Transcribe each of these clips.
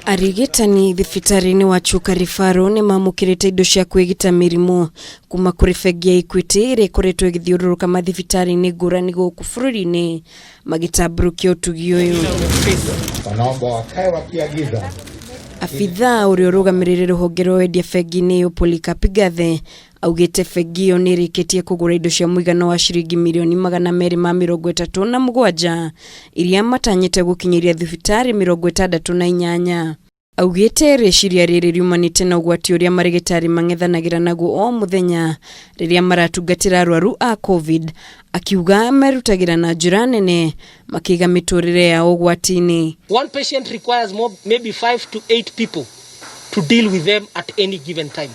Arigitani thibitarĩ-inĩ wa Chuka Rifaro nĩ mamũkĩrĩte indo cia kwĩgita mĩrimũ kuma kũrĩ bengi ya Equity ĩrĩa ĩkoretwo ĩgĩthiũrũrũka mathibitarĩ-inĩ ngũrani gũkũ bũrũri-inĩ magĩtambũrũkia ũtugi ũyũ. Abithaa ũrĩa ũrũgamĩrĩire rũhonge rwa wendia bengi-inĩ ĩyo Polycarp Gathe augĩte bengi ĩyo nĩ ĩrĩkĩtie kũgũra indo cia mũigana wa ciringi mirioni 237 iria matanyĩte gũkinyĩria thibitarĩ 68. Augĩte rĩciria rĩrĩ riumanĩte na ũgwati ũrĩa marigitari mang'ethanagĩra naguo o mũthenya rĩrĩa maratungatĩra arwaru a COVID, akiuga merutagĩra na njĩra nene makĩiga mĩtũrĩre ya ũgwati-inĩ. One patient requires maybe 5 to 8 people to deal with them at any given time.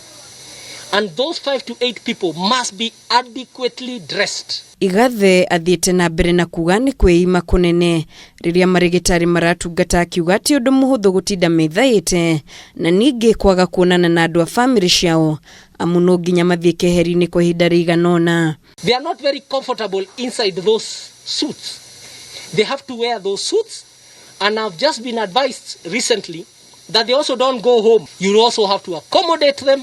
And those 5 to 8 people must be adequately dressed. Igathe athiĩte na mbere na kuga nĩ kwĩima kũnene rĩrĩa marigitari maratungata, akiuga ti ũndũ mũhũthũ gũtinda methaĩte na ningĩ kwaga kuonana na andũ a family ciao amu no nginya mathiĩ keheri-inĩ kwa ihinda rĩigana ũna. They are not very comfortable inside those suits. They have to wear those suits, and I've just been advised recently that they also don't go home. You also have to accommodate them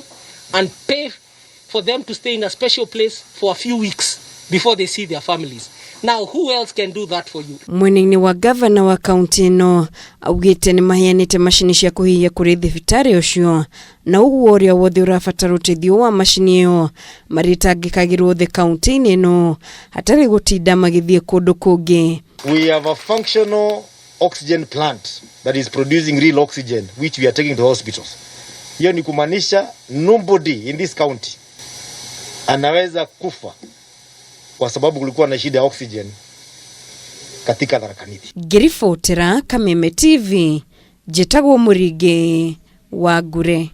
and pay for them to stay in a special place for a few weeks before they see their families. Now, who else can do that for you? Mwene wa gavana wa kaunti ĩno augĩte nĩ maheanĩte macini cia kũhihia kũrĩ thibitarĩ ũcio na ũguo ũrĩa wothe ũrabatara ũteithio wa macini ĩyo marĩtangĩkagĩrwo thĩ kaunti-inĩ ĩno hatarĩ gũtinda magĩthiĩ kũndũ kũngĩ. We have a functional oxygen plant that is producing real oxygen which we are taking to hospitals. Hiyo ni kumaanisha nobody in this county anaweza kufa kwa sababu kulikuwa na shida ya oxygen katika Tharaka Nithi. Ngĩribotera Kameme TV, njĩtagwo Mũringi wa Ngure.